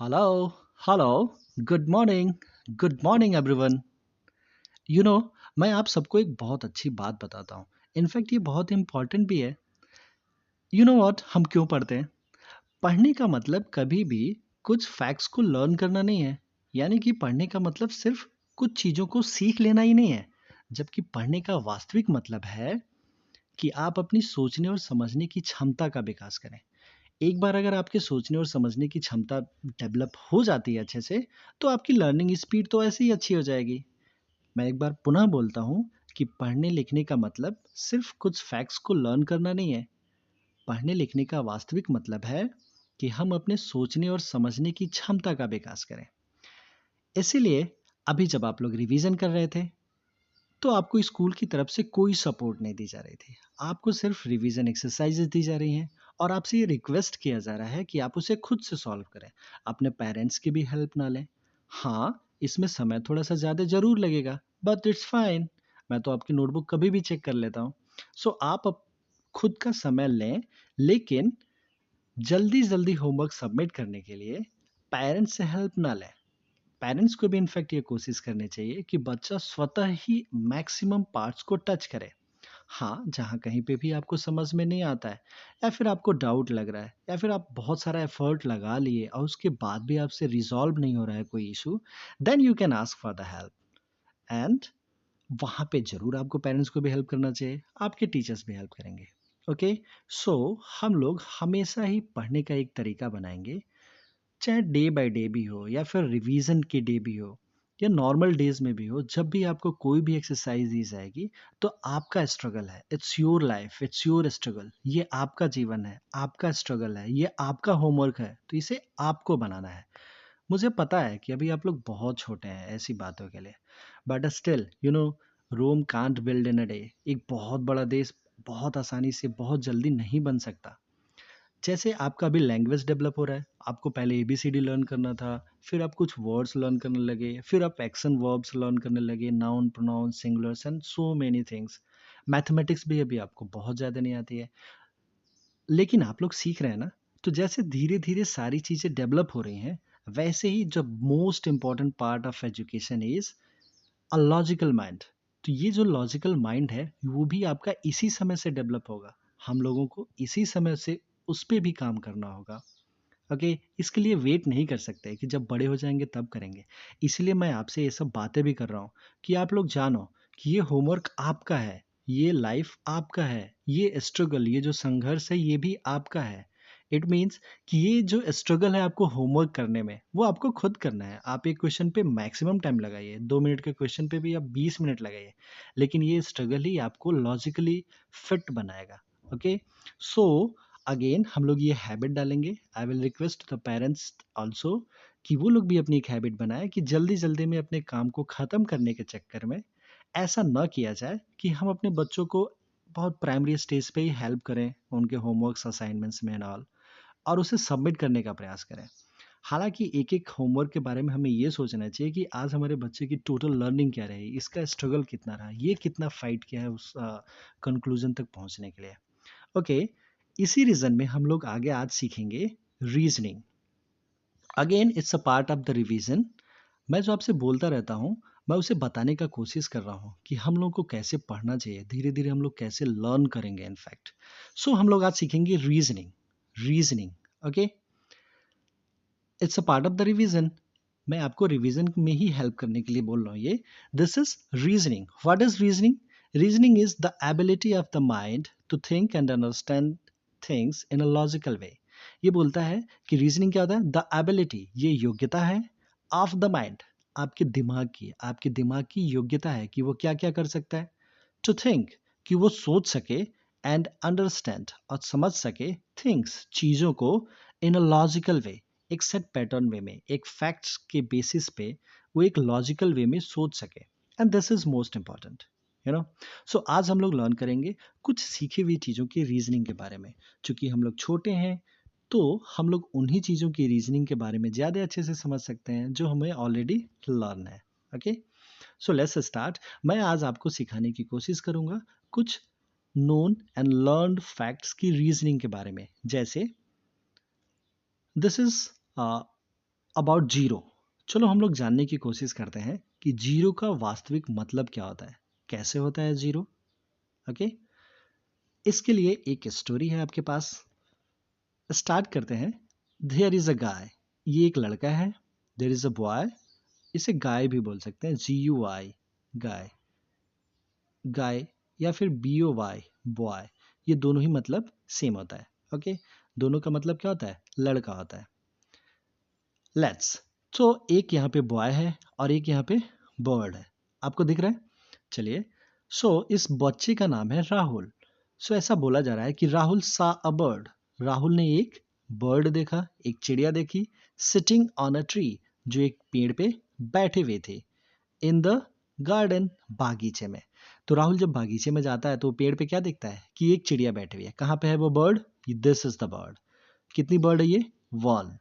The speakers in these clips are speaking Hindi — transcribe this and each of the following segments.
Hello hello good morning everyone. You know मैं आप सबको एक बहुत अच्छी बात बताता हूँ। इनफैक्ट ये बहुत इंपॉर्टेंट भी है। यू नो व्हाट, हम क्यों पढ़ते हैं? पढ़ने का मतलब कभी भी कुछ फैक्ट्स को लर्न करना नहीं है। यानी कि पढ़ने का मतलब सिर्फ कुछ चीज़ों को सीख लेना ही नहीं है। जबकि पढ़ने का वास्तविक मतलब है कि आप अपनी सोचने और समझने की क्षमता का विकास करें। एक बार अगर आपके सोचने और समझने की क्षमता डेवलप हो जाती है अच्छे से, तो आपकी लर्निंग स्पीड तो ऐसे ही अच्छी हो जाएगी। मैं एक बार पुनः बोलता हूँ कि पढ़ने लिखने का मतलब सिर्फ कुछ फैक्ट्स को लर्न करना नहीं है। पढ़ने लिखने का वास्तविक मतलब है कि हम अपने सोचने और समझने की क्षमता का विकास करें। इसीलिए अभी जब आप लोग रिवीजन कर रहे थे, तो आपको स्कूल की तरफ से कोई सपोर्ट नहीं दी जा रही थी। आपको सिर्फ रिवीजन एक्सरसाइजेज दी जा रही हैं और आपसे ये रिक्वेस्ट किया जा रहा है कि आप उसे खुद से सॉल्व करें। अपने पेरेंट्स की भी हेल्प ना लें। हाँ, इसमें समय थोड़ा सा ज़्यादा ज़रूर लगेगा, बट इट्स फाइन। मैं तो आपकी नोटबुक कभी भी चेक कर लेता हूँ। सो आप खुद का समय लें, लेकिन जल्दी जल्दी होमवर्क सबमिट करने के लिए पेरेंट्स से हेल्प ना लें। पेरेंट्स को भी इनफैक्ट ये कोशिश करनी चाहिए कि बच्चा स्वतः ही मैक्सिमम पार्ट्स को टच करे। हाँ, जहाँ कहीं पे भी आपको समझ में नहीं आता है, या फिर आपको डाउट लग रहा है, या फिर आप बहुत सारा एफर्ट लगा लिए और उसके बाद भी आपसे रिजॉल्व नहीं हो रहा है कोई issue, then you can ask for the help. And वहाँ पे ज़रूर आपको पेरेंट्स को भी हेल्प करना चाहिए, आपके टीचर्स भी हेल्प करेंगे। ओके। सो हम लोग हमेशा ही पढ़ने का एक तरीका बनाएंगे, चाहे डे बाय डे भी हो या फिर रिवीजन के डे भी हो या नॉर्मल डेज में भी हो। जब भी आपको कोई भी एक्सरसाइज दी जाएगी, तो आपका स्ट्रगल है, it's your life, it's your struggle. ये आपका जीवन है, आपका स्ट्रगल है, ये आपका होमवर्क है, तो इसे आपको बनाना है। मुझे पता है कि अभी आप लोग बहुत छोटे हैं ऐसी बातों के लिए, but still Rome can't build in a day. एक बहुत बड़ा देश बहुत आसानी से बहुत जल्दी नहीं बन सकता। जैसे आपका अभी लैंग्वेज डेवलप हो रहा है, आपको पहले एबीसीडी लर्न करना था, फिर आप कुछ वर्ड्स लर्न करने लगे, फिर आप एक्शन वर्ब्स लर्न करने लगे, noun pronoun singulars and so many things. Mathematics भी अभी आपको बहुत ज़्यादा नहीं आती है, लेकिन आप लोग सीख रहे हैं ना। तो जैसे धीरे धीरे सारी चीज़ें डेवलप हो रही हैं, वैसे ही जो most important part of education is a logical mind. तो ये जो लॉजिकल माइंड है, वो भी आपका इसी समय से डेवलप होगा। हम लोगों को इसी समय से उस पे भी काम करना होगा। ओके, इसके लिए वेट नहीं कर सकते कि जब बड़े हो जाएंगे तब करेंगे। इसलिए मैं आपसे ये सब बातें भी कर रहा हूँ कि आप लोग जानो कि ये होमवर्क आपका है, ये लाइफ आपका है, ये स्ट्रगल, ये जो संघर्ष है, ये भी आपका है। इट मीन्स कि ये जो स्ट्रगल है आपको होमवर्क करने में, वो आपको खुद करना है। आप एक क्वेश्चन पे मैक्सिमम टाइम लगाइए, 2 मिनट के क्वेश्चन पे भी आप 20 मिनट लगाइए, लेकिन ये स्ट्रगल ही आपको लॉजिकली फिट बनाएगा। ओके। सो अगेन हम लोग ये हैबिट डालेंगे। I will request the parents also कि वो लोग भी अपनी एक हैबिट बनाए कि जल्दी जल्दी में अपने काम को ख़त्म करने के चक्कर में ऐसा ना किया जाए कि हम अपने बच्चों को बहुत प्राइमरी स्टेज पे ही हेल्प करें उनके होमवर्क्स असाइनमेंट्स में एंड ऑल, और उसे सबमिट करने का प्रयास करें। हालांकि एक एक होमवर्क के बारे में हमें ये सोचना चाहिए कि आज हमारे बच्चे की टोटल लर्निंग क्या रही, इसका स्ट्रगल कितना रहा, ये कितना फाइट किया है उस कंक्लूजन तक पहुंचने के लिए। ओके। इसी रीजन में हम लोग आगे आज सीखेंगे reasoning. Again it's a part of the revision. मैं जो आपसे बोलता रहता हूँ, मैं उसे बताने का कोशिश कर रहा हूँ कि हम लोग को कैसे पढ़ना चाहिए, धीरे धीरे हम लोग कैसे लर्न करेंगे इनफैक्ट। सो हम लोग आज सीखेंगे reasoning. Reasoning. Okay. It's a part of the revision. मैं आपको रिवीजन में ही हेल्प करने के लिए बोल रहा हूँ ये। This is reasoning. What is reasoning? Reasoning is the ability of the mind to think and understand things in a logical way. ये बोलता है कि रीजनिंग क्या होता है? द एबिलिटी, ये योग्यता है, ऑफ द माइंड, आपके दिमाग की योग्यता है कि वो क्या क्या कर सकता है। टू थिंक, कि वो सोच सके, एंड अंडरस्टैंड, और समझ सके, थिंग्स, चीज़ों को, इन अ लॉजिकल वे, एक सेट पैटर्न वे में, एक फैक्ट्स के बेसिस पे वो एक लॉजिकल वे में सोच सके। And this is most important. You know so आज हम लोग लर्न करेंगे कुछ सीखी हुई चीज़ों की रीजनिंग के बारे में। चूंकि हम लोग छोटे हैं, तो हम लोग उन्हीं चीज़ों की रीजनिंग के बारे में ज़्यादा अच्छे से समझ सकते हैं जो हमें ऑलरेडी लर्न है। ओके। So let's start. मैं आज आपको सिखाने की कोशिश करूंगा कुछ नोन एंड लर्नड फैक्ट्स की रीजनिंग के बारे में। जैसे दिस इज अबाउट जीरो। चलो हम लोग जानने की कोशिश करते हैं कि जीरो का वास्तविक मतलब क्या होता है, कैसे होता है जीरो। ओके, इसके लिए एक स्टोरी है आपके पास। स्टार्ट करते हैं। देयर इज अ गाय, ये एक लड़का है। देयर इज अ बॉय, इसे गाय भी बोल सकते हैं, GUI गाय, गाय, या फिर BOY बॉय, ये दोनों ही मतलब सेम होता है। ओके, दोनों का मतलब क्या होता है, लड़का होता है। लेट्स, तो एक यहाँ पे बॉय है और एक यहाँ पे बर्ड है, आपको दिख रहा है। चलिए, इस बच्चे का नाम है राहुल। ऐसा बोला जा रहा है कि राहुल सा अ बर्ड, राहुल ने एक बर्ड देखा, एक चिड़िया देखी, सिटिंग ऑन अ ट्री, जो एक पेड़ पे बैठे हुए थे, इन द गार्डन, बागीचे में। तो राहुल जब बागीचे में जाता है तो पेड़ पे क्या देखता है कि एक चिड़िया बैठी हुई है। कहाँ पे है वो bird, this is the bird. कितनी बर्ड है ये, वन।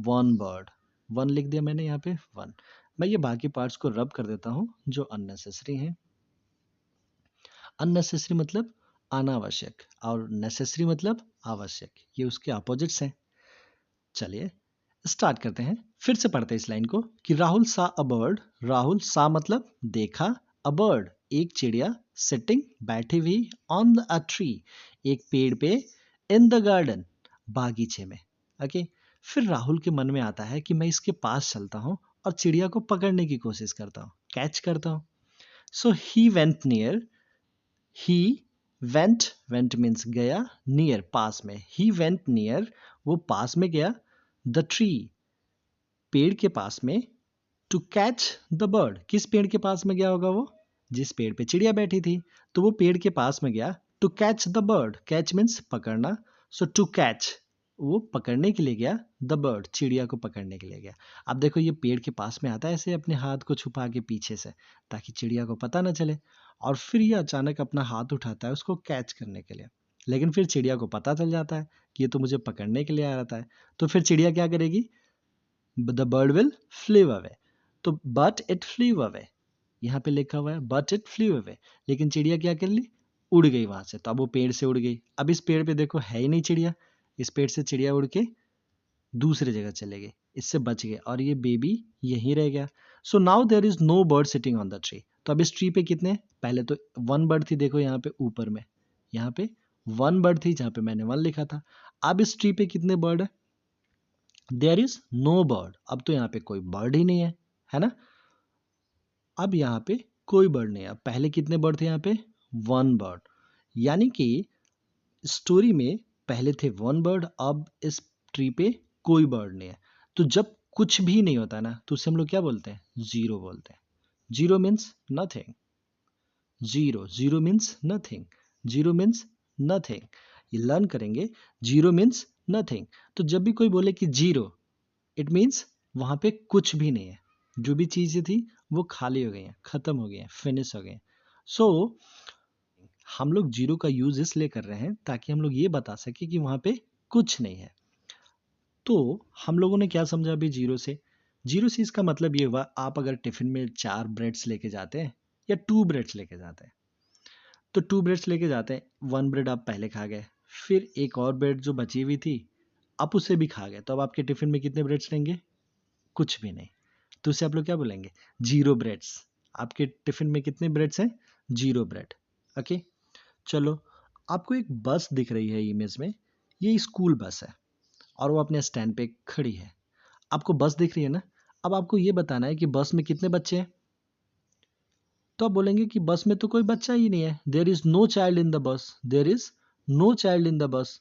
वन बर्ड, वन लिख दिया मैंने यहाँ पे, वन। मैं ये बाकी पार्ट्स को रब कर देता हूँ जो अननेसेसरी हैं। अननेसेसरी मतलब अनावश्यक, और नेसेसरी मतलब आवश्यक, ये उसके अपोजिट्स हैं। चलिए स्टार्ट करते हैं, फिर से पढ़ते हैं इस लाइन को कि राहुल सा अ बर्ड, राहुल सा मतलब देखा, अ बर्ड एक चिड़िया, सिटिंग बैठी हुई, ऑन अ ट्री एक पेड़ पे, इन द गार्डन बागीचे में। ओके, फिर राहुल के मन में आता है कि मैं इसके पास चलता हूँ और चिड़िया को पकड़ने की कोशिश करता हूँ, कैच करता हूँ। He went near, he went, went means गया, नियर पास में, ही वेंट नियर वो पास में गया, द ट्री पेड़ के पास में, टू कैच द बर्ड किस पेड़ के पास में गया होगा वो, जिस पेड़ पे चिड़िया बैठी थी, तो वो पेड़ के पास में गया, to catch the bird, catch means पकड़ना, टू कैच वो पकड़ने के लिए गया, द बर्ड चिड़िया को पकड़ने के लिए गया। अब देखो ये पेड़ के पास में आता है ऐसे अपने हाथ को छुपा के पीछे से, ताकि चिड़िया को पता ना चले, और फिर ये अचानक अपना हाथ उठाता है उसको कैच करने के लिए। लेकिन फिर चिड़िया को पता चल जाता है कि ये तो मुझे पकड़ने के लिए आ रहा है, तो फिर चिड़िया क्या करेगी, the bird will flew away, तो बट इट फ्लीव अवे, यहाँ पे लिखा हुआ है बट इट फ्लीव अवे, लेकिन चिड़िया क्या कर ली, उड़ गई वहां से। तो अब वो पेड़ से उड़ गई, अब इस पेड़ पे देखो है ही नहीं चिड़िया, इस पेड़ से चिड़िया उड़ के दूसरे जगह चले गए, इससे बच गए, और ये बेबी यहीं रह गया। So now there is no bird sitting on the tree. तो अब इस ट्री पे कितने, पहले तो वन बर्ड थी, देखो यहाँ पे ऊपर में, यहाँ पे वन बर्ड थी जहाँ पे मैंने वन लिखा था। अब इस ट्री पे कितने बर्ड है, देयर इज नो बर्ड, अब तो यहाँ पे कोई बर्ड ही नहीं है ना। अब यहाँ पे कोई बर्ड नहीं है, अब पहले कितने बर्ड थे यहाँ पे, वन बर्ड, यानी कि स्टोरी में पहले थे वन बर्ड, अब इस ट्री पे कोई बर्ड नहीं है। तो जब कुछ भी नहीं होता ना तो उसे हम लोग क्या बोलते हैं, जीरो बोलते हैं। Zero means nothing, zero, zero means nothing, zero means nothing, ये लर्न करेंगे। जीरो मीन्स नथिंग, तो जब भी कोई बोले कि जीरो, इट मीन्स वहां पे कुछ भी नहीं है, जो भी चीजें थी वो खाली हो गई हैं, खत्म हो गई हैं, फिनिश हो गई हैं। सो हम लोग जीरो का यूज इसलिए कर रहे हैं ताकि हम लोग ये बता सके कि वहां पे कुछ नहीं है। तो हम लोगों ने क्या समझा अभी जीरो से, जीरो से इसका मतलब ये हुआ, आप अगर टिफिन में 4 ब्रेड्स लेके जाते हैं या 2 ब्रेड्स लेके जाते हैं, तो 2 ब्रेड्स लेके जाते हैं, 1 ब्रेड आप पहले खा गए, फिर एक और ब्रेड जो बची हुई थी आप उसे भी खा गए, तो अब आपके टिफिन में कितने ब्रेड्स रहेंगे, कुछ भी नहीं। तो उसे आप लोग क्या बोलेंगे, जीरो ब्रेड्स। आपके टिफिन में कितने ब्रेड्स हैं, जीरो ब्रेड। ओके, चलो, आपको एक बस दिख रही है इमेज में, ये स्कूल बस है और वो अपने स्टैंड पे खड़ी है। आपको बस दिख रही है ना, अब आपको ये बताना है कि बस में कितने बच्चे हैं। तो आप बोलेंगे कि बस में तो कोई बच्चा ही नहीं है, there is no child in the bus, there is no child in the bus,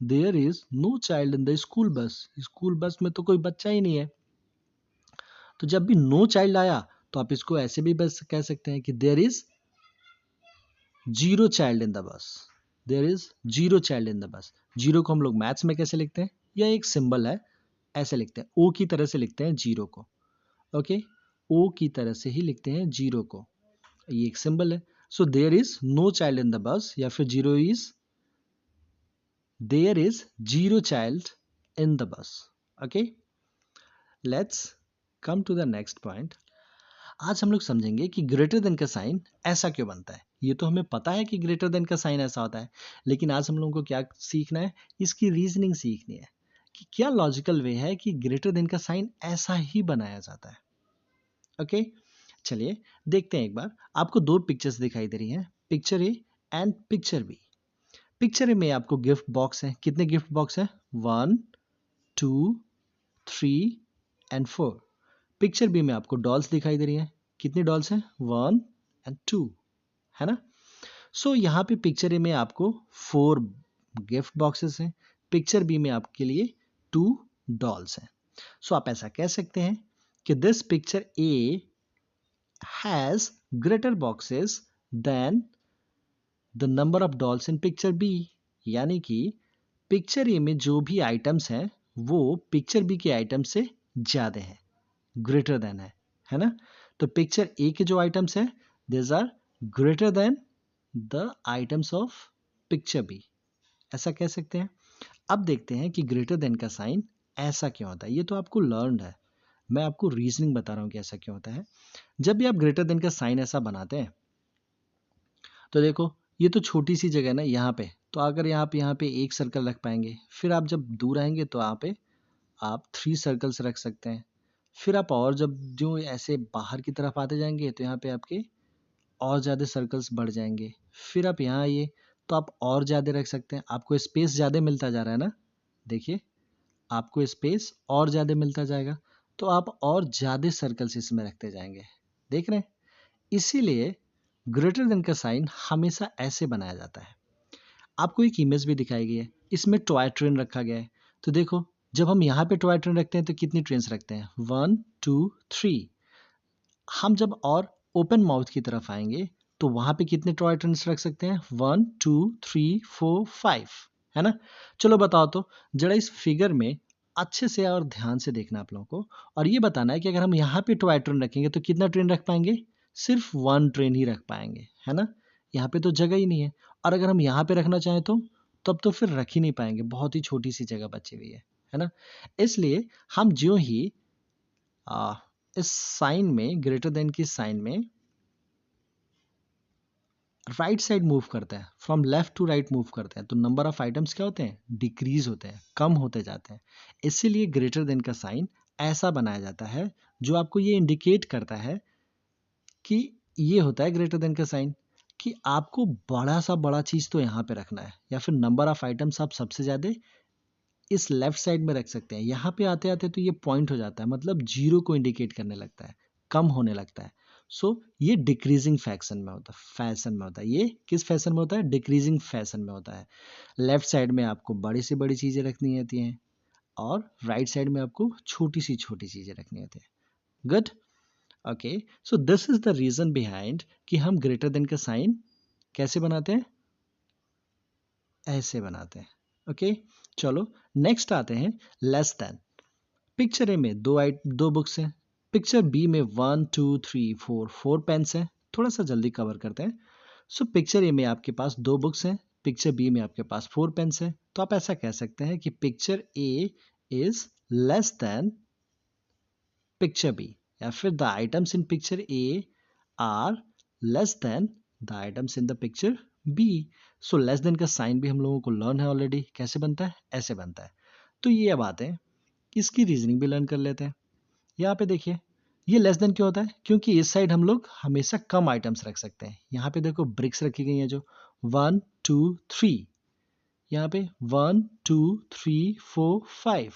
there is no child in the school bus, school bus में तो कोई बच्चा ही नहीं है। तो जब भी नो चाइल्ड आया तो आप इसको ऐसे भी बस कह सकते हैं कि there is zero child in the bus, there is zero child in the bus. Zero को हम लोग मैथ्स में कैसे लिखते हैं, यह एक सिंबल है, ऐसे लिखते हैं, ओ की तरह से लिखते हैं जीरो को। ओके, ओ की तरह से ही लिखते हैं जीरो को, ये एक सिंबल है। So there is no child in the bus, या फिर zero is, there is zero child in the bus. Okay, let's come to the next point. आज हम लोग समझेंगे कि ग्रेटर देन का साइन ऐसा क्यों बनता है। ये तो हमें पता है कि ग्रेटर देन का साइन ऐसा होता है, लेकिन आज हम लोगों को क्या सीखना है, इसकी रीजनिंग सीखनी है कि क्या लॉजिकल वे है कि ग्रेटर देन का साइन ऐसा ही बनाया जाता है। ओके, चलिए देखते हैं एक बार। आपको दो पिक्चर्स दिखाई दे रही हैं, picture A and picture B. Picture A में आपको गिफ्ट बॉक्स है, कितने गिफ्ट बॉक्स है? 1 2 3 एंड 4। पिक्चर बी में आपको डॉल्स दिखाई दे रही हैं, कितनी डॉल्स हैं? 1 एंड 2, है ना। सो यहाँ पे पिक्चर ए में आपको 4 गिफ्ट बॉक्सेस हैं, पिक्चर बी में आपके लिए 2 डॉल्स हैं। सो आप ऐसा कह सकते हैं कि this picture A has greater boxes than the number of dolls in picture B. यानी कि पिक्चर ए में जो भी आइटम्स हैं वो पिक्चर बी के आइटम से ज्यादा है, ग्रेटर देन है ना। तो पिक्चर ए के जो आइटम्स हैं this are greater than the items of picture B, ऐसा कह सकते हैं। अब देखते हैं कि ग्रेटर देन का साइन ऐसा क्यों होता है। ये तो आपको लर्नड है, मैं आपको रीजनिंग बता रहा हूँ कि ऐसा क्यों होता है। जब भी आप ग्रेटर देन का साइन ऐसा बनाते हैं तो देखो ये तो छोटी सी जगह है ना यहाँ पे, तो अगर यहाँ पे एक सर्कल रख पाएंगे, फिर आप जब दूर आएंगे तो यहाँ पे आप 3 सर्कल्स रख सकते हैं। फिर आप और जब जो ऐसे बाहर की तरफ आते जाएंगे तो यहाँ पे आपके और ज़्यादा सर्कल्स बढ़ जाएंगे। फिर आप यहाँ आइए तो आप और ज़्यादा रख सकते हैं, आपको स्पेस ज़्यादा मिलता जा रहा है ना। देखिए आपको स्पेस और ज़्यादा मिलता जाएगा, तो आप और ज़्यादा सर्कल्स इसमें रखते जाएंगे, देख रहे हैं। इसीलिए ग्रेटर देन का साइन हमेशा ऐसे बनाया जाता है। आपको एक इमेज भी दिखाई गई है, इसमें टॉय ट्रेन रखा गया है। तो देखो जब हम यहाँ पे टॉय ट्रेन रखते हैं तो कितनी ट्रेन्स रखते हैं? 1 2 3। हम जब और ओपन माउथ की तरफ आएंगे तो वहां पे कितने टॉय ट्रेन्स रख सकते हैं? 1 2 3 4 5, है ना। चलो बताओ तो जरा इस फिगर में अच्छे से और ध्यान से देखना आप लोगों को, और ये बताना है कि अगर हम यहाँ पे टॉय ट्रेन रखेंगे तो कितना ट्रेन रख पाएंगे? सिर्फ 1 ट्रेन ही रख पाएंगे, है ना। यहाँ पे तो जगह ही नहीं है, और अगर हम यहाँ पे रखना चाहें तो तब तो फिर रख ही नहीं पाएंगे, बहुत ही छोटी सी जगह बची हुई है ना। इसलिए हम जो ही आ, इस साइन में, ग्रेटर देन की साइन में राइट साइड मूव करते हैं, from left to right move करते हैं, तो नंबर ऑफ आइटम्स क्या होते हैं? डिक्रीज होते हैं, कम होते जाते हैं। इसीलिए ग्रेटर देन का साइन ऐसा बनाया जाता है, जो आपको ये इंडिकेट करता है कि ये होता है ग्रेटर देन का साइन, कि आपको बड़ा सा बड़ा चीज तो यहाँ पे रखना है, या फिर नंबर ऑफ आइटम्स आप सबसे ज्यादा इस लेफ्ट साइड में रख सकते हैं। यहाँ पे आते आते तो ये पॉइंट हो जाता है, मतलब जीरो को इंडिकेट करने लगता है, कम होने लगता है। सो ये डिक्रीजिंग फैशन में होता है। ये किस फैशन में होता है? डिक्रीजिंग फैशन में होता है। लेफ्ट साइड में आपको बड़ी से बड़ी चीजें रखनी होती हैं, और राइट साइड में आपको छोटी चीजें रखनी होती है। Good, okay. So this is the reason behind कि हम ग्रेटर देन का साइन कैसे बनाते हैं? ऐसे बनाते हैं। ओके, चलो नेक्स्ट आते हैं लेस देन। पिक्चर ए में दो बुक्स हैं, पिक्चर बी में 1 2 3 4 4 पेन्स हैं। थोड़ा सा जल्दी कवर करते हैं। सो पिक्चर ए में आपके पास दो बुक्स हैं, पिक्चर बी में आपके पास 4 पेन्स हैं। तो आप ऐसा कह सकते हैं कि picture A is less than picture B, या फिर the items in picture A are less than the items in the picture B. So less than का साइन भी हम लोगों को लर्न है ऑलरेडी, कैसे बनता है? ऐसे बनता है। तो ये अब आते हैं, इसकी रीजनिंग भी लर्न कर लेते हैं। यहाँ पे देखिए ये लेस देन क्यों होता है? क्योंकि इस साइड हम लोग हमेशा कम आइटम्स रख सकते हैं। यहाँ पे देखो ब्रिक्स रखी गई हैं, जो 1 2 3, यहाँ पे 1 2 3 4 5।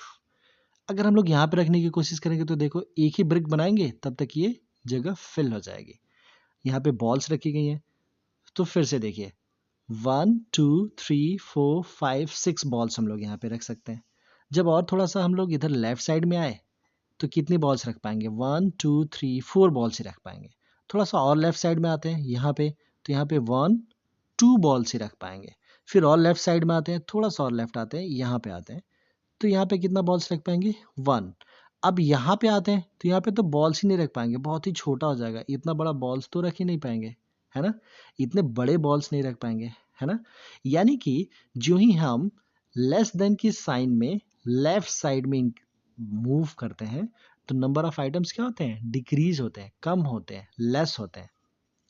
अगर हम लोग यहाँ पे रखने की कोशिश करेंगे तो देखो एक ही ब्रिक बनाएंगे तब तक ये जगह फिल हो जाएगी। यहाँ पे बॉल्स रखी गई हैं, तो फिर से देखिए 1 2 3 4 5 6 बॉल्स हम लोग यहाँ पे रख सकते हैं। जब और थोड़ा सा हम लोग इधर लेफ्ट साइड में आए तो कितनी बॉल्स रख पाएंगे? 1 2 3 4 बॉल्स ही रख पाएंगे। थोड़ा सा और लेफ्ट साइड में आते हैं यहाँ पे, तो यहाँ पे 1 2 बॉल्स ही रख पाएंगे। फिर और लेफ्ट साइड में आते हैं, थोड़ा सा और लेफ्ट आते हैं, यहाँ पे आते हैं, तो यहाँ पे कितना बॉल्स रख पाएंगे? 1। अब यहाँ पे आते हैं तो यहाँ पे तो बॉल्स ही नहीं रख पाएंगे, बहुत ही छोटा हो जाएगा, इतना बड़ा बॉल्स तो रख ही नहीं पाएंगे, है ना। इतने बड़े बॉल्स नहीं रख पाएंगे, है ना। यानी कि जो ही हम लेस देन की साइन में लेफ्ट साइड में मूव करते हैं तो नंबर ऑफ आइटम्स क्या होते हैं? डिक्रीज होते हैं, कम होते हैं, लेस होते हैं,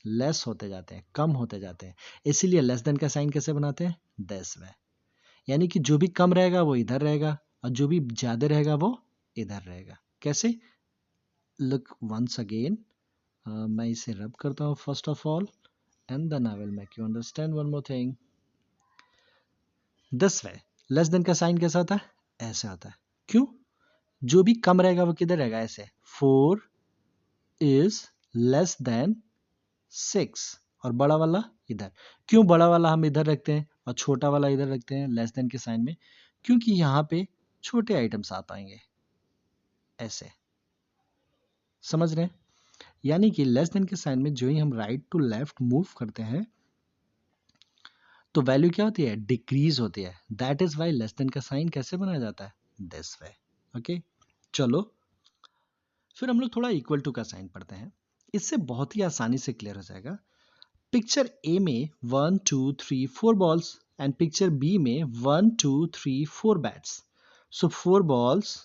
लेस होते जाते हैं, कम होते जाते हैं। इसीलिए लेस देन का साइन कैसे बनाते हैं? This way. यानी कि जो भी कम रहेगा वो इधर रहेगा, और जो भी ज्यादा रहेगा वो इधर रहेगा। कैसे? लुक वंस अगेन, मैं इसे रब करता हूँ first of all, and then I will make you understand one more thing. This way less than का साइन कैसा होता है? ऐसे होता है। क्यों? जो भी कम रहेगा वो किधर रहेगा? ऐसे। 4 इज लेस देन 6, और बड़ा वाला इधर। क्यों बड़ा वाला हम इधर रखते हैं और छोटा वाला इधर रखते हैं लेस देन के साइन में? क्योंकि यहाँ पे छोटे आइटम्स आ पाएंगे। ऐसे समझ रहे हैं? यानी कि लेस देन के साइन में जो ही हम राइट टू लेफ्ट मूव करते हैं तो वैल्यू क्या होती है? डिक्रीज होती है। That is why less than का साइन कैसे बनाया जाता है? This way. ओके, चलो फिर हम लोग थोड़ा इक्वल टू का साइन पढ़ते हैं। इससे बहुत ही आसानी से क्लियर हो जाएगा। पिक्चर ए में 1 2 3 4 बॉल्स एंड पिक्चर बी में 1 2 3 4 bats. So 4 balls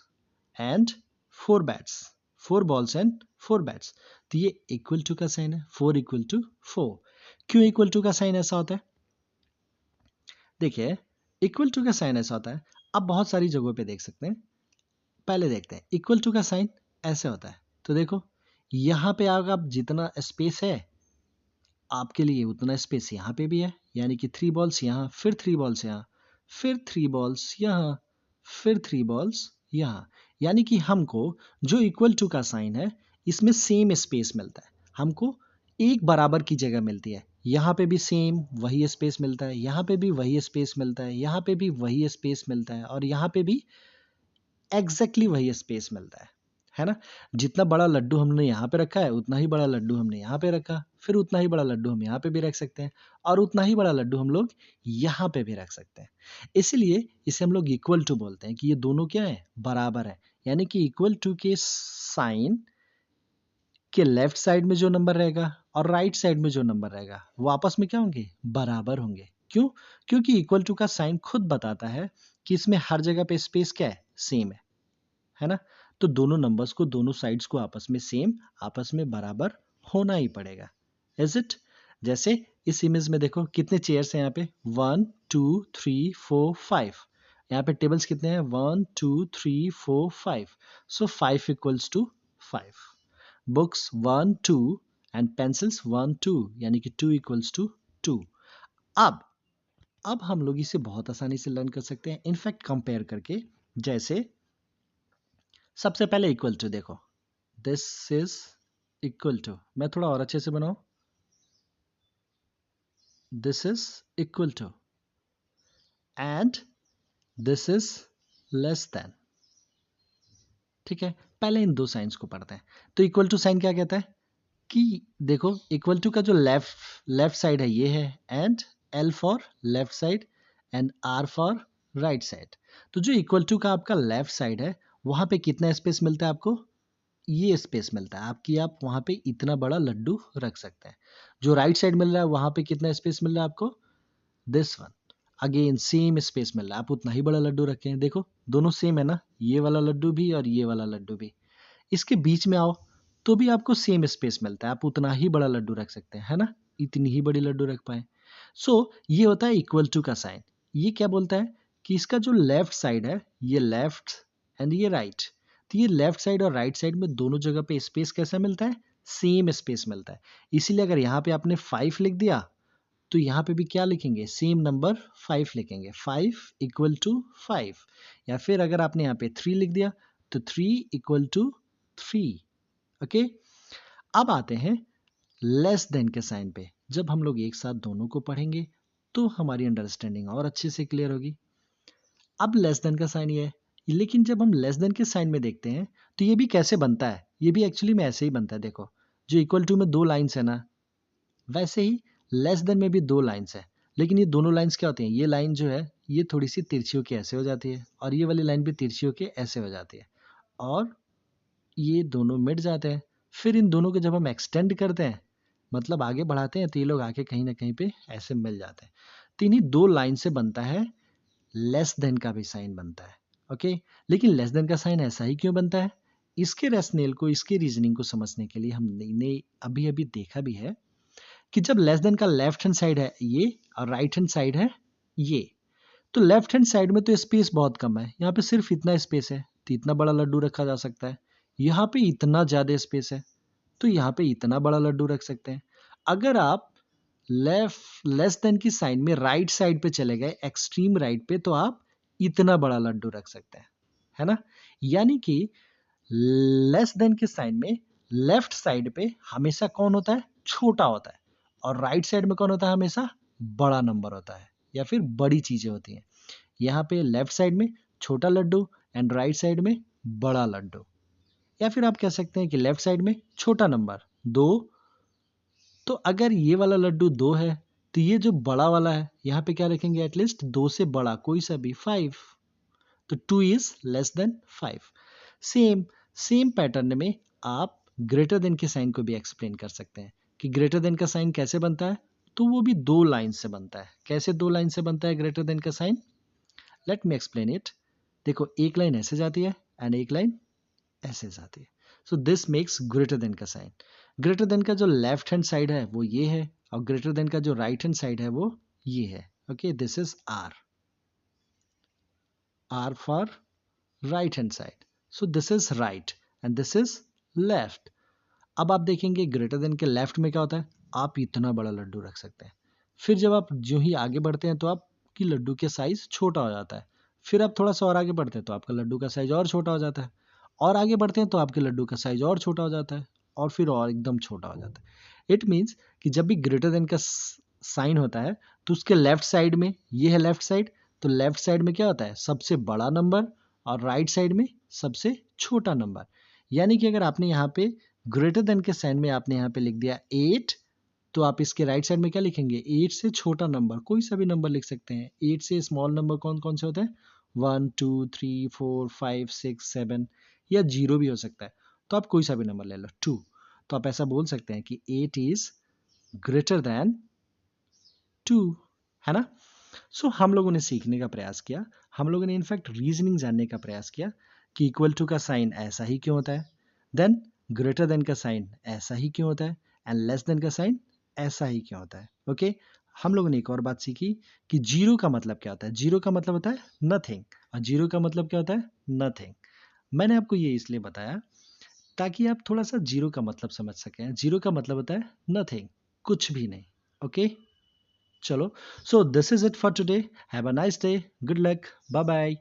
and 4 bats, 4 balls and 4 bats. तो ये इक्वल टू का साइन है, 4 इक्वल टू 4। क्यों इक्वल टू का साइन ऐसा होता है? देखिए, इक्वल टू का साइन ऐसा होता है, आप बहुत सारी जगहों पे देख सकते हैं। पहले देखते हैं, इक्वल टू का साइन ऐसे होता है। तो देखो, यहाँ पे अगर आप जितना स्पेस है आपके लिए उतना स्पेस यहाँ पे भी है, यानी कि 3 बॉल्स यहाँ, फिर 3 बॉल्स यहाँ, फिर 3 बॉल्स यहाँ, फिर 3 बॉल्स यहाँ। यानी कि हमको जो इक्वल टू का साइन है इसमें सेम स्पेस मिलता है, हमको एक बराबर की जगह मिलती है। यहाँ पे भी सेम वही स्पेस मिलता है, यहाँ पे भी वही स्पेस मिलता है, यहाँ पे भी वही स्पेस मिलता है, और यहाँ पे भी एग्जैक्टली वही स्पेस मिलता है ना? जितना बड़ा लड्डू हमने यहाँ पे रखा है उतना ही बड़ा लड्डू हमने यहाँ पे रखा, फिर उतना ही बड़ा लड्डू हम यहाँ पे भी रख सकते हैं, और उतना ही बड़ा लड्डू हम लोग यहाँ पे भी रख सकते हैं। इसीलिए इसे हम लोग इक्वल टू बोलते हैं कि ये दोनों क्या है? बराबर है। यानी कि इक्वल टू के साइन के लेफ्ट साइड में जो नंबर रहेगा और राइट साइड में जो नंबर रहेगा वो आपस में क्या होंगे? बराबर होंगे। क्यों? क्योंकि इक्वल टू का साइन खुद बताता है कि इसमें हर जगह पे स्पेस क्या है? सेम है ना? तो दोनों नंबर्स को, दोनों साइड्स को आपस में सेम, आपस में बराबर होना ही पड़ेगा। Is it? जैसे इस इमेज में देखो कितने चेयर्स हैं यहाँ पे? 1 2 3 4 5। यहाँ पे टेबल्स कितने हैं? 1 2 3 4 5। So 5 equals to 5। Books 1 2 and pencils 1 2, यानी कि 2 इक्वल्स टू 2। अब हम लोग इसे बहुत आसानी से लर्न कर सकते हैं, इनफैक्ट कंपेयर करके। जैसे सबसे पहले इक्वल टू देखो, दिस इज इक्वल टू, मैं थोड़ा और अच्छे से बनाऊं, this is equal to and this is less than. ठीक है, पहले इन दो साइंस को पढ़ते हैं। तो इक्वल टू साइन क्या कहता है कि देखो, इक्वल टू का जो लेफ्ट साइड है ये है, and L for left side and R for right side. तो जो इक्वल टू का आपका लेफ्ट साइड है वहां पे कितना स्पेस मिलता है आपको? ये स्पेस मिलता है आपकी, आप वहां पे इतना बड़ा लड्डू रख सकते हैं। जो राइट साइड मिल रहा है वहां पे कितना स्पेस मिल रहा है आपको? This one. Again same space मिल रहा है, आप उतना ही बड़ा लड्डू रखें। देखो दोनों सेम है ना, ये वाला लड्डू भी और ये वाला लड्डू भी। इसके बीच में आओ तो भी आपको सेम स्पेस मिलता है, आप उतना ही बड़ा लड्डू रख सकते हैं, है ना? इतनी ही बड़ी लड्डू रख पाए। सो ये होता है इक्वल टू का साइन। ये क्या बोलता है कि इसका जो लेफ्ट साइड है, ये लेफ्ट एंड ये राइट, तो ये लेफ्ट साइड और राइट साइड में दोनों जगह पे स्पेस कैसा मिलता है? सेम स्पेस मिलता है। इसीलिए अगर यहाँ पे आपने 5 लिख दिया तो यहाँ पे भी क्या लिखेंगे? सेम नंबर 5 लिखेंगे, 5 इक्वल टू 5। या फिर अगर आपने यहाँ पे 3 लिख दिया तो 3 इक्वल टू 3। ओके, अब आते हैं लेस देन के साइन पे। जब हम लोग एक साथ दोनों को पढ़ेंगे तो हमारी अंडरस्टैंडिंग और अच्छे से क्लियर होगी। अब लेस देन का साइन ये है, लेकिन जब हम लेस देन के साइन में देखते हैं तो ये भी कैसे बनता है? ये भी एक्चुअली में ऐसे ही बनता है। देखो, जो इक्वल टू में 2 लाइंस है ना, वैसे ही लेस देन में भी 2 लाइंस है। लेकिन ये दोनों लाइंस क्या होती हैं? ये लाइन जो है ये थोड़ी सी तिरछी होके ऐसे हो जाती है, और ये वाली लाइन भी तिरछी होके ऐसे हो जाती है, और ये दोनों मिट जाते हैं। फिर इन दोनों को जब हम एक्सटेंड करते हैं, मतलब आगे बढ़ाते हैं, तो ये लोग आके कहीं ना कहीं पे ऐसे मिल जाते हैं। तो इन्हीं 2 लाइन से बनता है लेस देन का भी साइन बनता है। ओके, लेकिन लेस देन का साइन ऐसा ही क्यों बनता है? इसके रैशनल को, इसके रीजनिंग को समझने के लिए हमने अभी अभी देखा भी है कि जब लेस देन का लेफ्ट हैंड साइड है ये और राइट हैंड साइड है ये, तो लेफ्ट हैंड साइड में तो स्पेस बहुत कम है, यहाँ पे सिर्फ इतना स्पेस है तो इतना बड़ा लड्डू रखा जा सकता है। यहाँ पे इतना ज़्यादा स्पेस है तो यहाँ पे इतना बड़ा लड्डू रख सकते हैं। अगर आप लेफ्ट लेस देन की साइन में राइट साइड पे चले गए, एक्सट्रीम राइट पे, तो आप इतना बड़ा लड्डू रख सकते हैं, है ना। यानी कि लेस देन के साइन में लेफ्ट साइड पे हमेशा कौन होता है, छोटा होता है, और राइट साइड में कौन होता है, हमेशा बड़ा नंबर होता है या फिर बड़ी चीजें होती हैं। यहाँ पे लेफ्ट साइड में छोटा लड्डू एंड राइट साइड में बड़ा लड्डू, या फिर आप कह सकते हैं कि लेफ्ट साइड में छोटा नंबर 2। तो अगर ये वाला लड्डू 2 है तो ये जो बड़ा वाला है यहाँ पे क्या रखेंगे, एटलीस्ट 2 से बड़ा कोई सा भी 5, तो 2 is less then 5। Same same pattern में आप ग्रेटर देन के साइन को भी एक्सप्लेन कर सकते हैं कि ग्रेटर देन का साइन कैसे बनता है, तो वो भी 2 लाइन से बनता है। कैसे 2 लाइन से बनता है ग्रेटर देन का sign, let me explain it. देखो, एक लाइन ऐसे जाती है एंड एक लाइन ऐसे जाती है, so this makes greater than का साइन। ग्रेटर देन का जो लेफ्ट हैंड साइड है वो ये है, और ग्रेटर देन का जो राइट हैंड साइड है वो ये है। Okay, this is R, R for right hand side, so this is right and this is left. अब आप देखेंगे ग्रेटर देन के लेफ्ट में क्या होता है, आप इतना बड़ा लड्डू रख सकते हैं। फिर जब आप जो ही आगे बढ़ते हैं तो आपकी लड्डू के साइज छोटा हो जाता है। फिर आप थोड़ा सा और आगे बढ़ते हैं तो आपका लड्डू का साइज और छोटा हो जाता है, और आगे बढ़ते हैं तो आपके लड्डू का साइज और छोटा हो जाता है, और फिर और एकदम छोटा हो जाता है। इट मीन्स कि जब भी ग्रेटर देन का साइन होता है तो उसके लेफ्ट साइड में, ये है लेफ्ट साइड, तो लेफ्ट साइड में क्या होता है, सबसे बड़ा नंबर, और राइट साइड में सबसे छोटा नंबर। यानी कि अगर आपने यहाँ पे ग्रेटर देन के साइन में आपने यहाँ पे लिख दिया 8, तो आप इसके राइट साइड में क्या लिखेंगे, 8 से छोटा नंबर कोई सा भी नंबर लिख सकते हैं। 8 से स्मॉल नंबर कौन कौन से होते हैं, 1 2 3 4 5 6 7, या 0 भी हो सकता है, तो आप कोई सा भी नंबर ले लो, 2। तो आप ऐसा बोल सकते हैं कि 8 इज ग्रेटर देन 2, है ना। सो हम लोगों ने सीखने का प्रयास किया, हम लोगों ने इनफैक्ट रीजनिंग जानने का प्रयास किया कि इक्वल टू का साइन ऐसा ही क्यों होता है, देन ग्रेटर देन का साइन ऐसा ही क्यों होता है, एंड लेस देन का साइन ऐसा ही क्यों होता है। ओके, हम लोगों ने एक और बात सीखी कि जीरो का मतलब क्या होता है। जीरो का मतलब होता है नथिंग, और जीरो का मतलब क्या होता है, नथिंग। मैंने आपको ये इसलिए बताया ताकि आप थोड़ा सा जीरो का मतलब समझ सकें। जीरो का मतलब होता है नथिंग, कुछ भी नहीं। ओके, चलो, so this is it for today. Have a nice day, good luck, bye bye.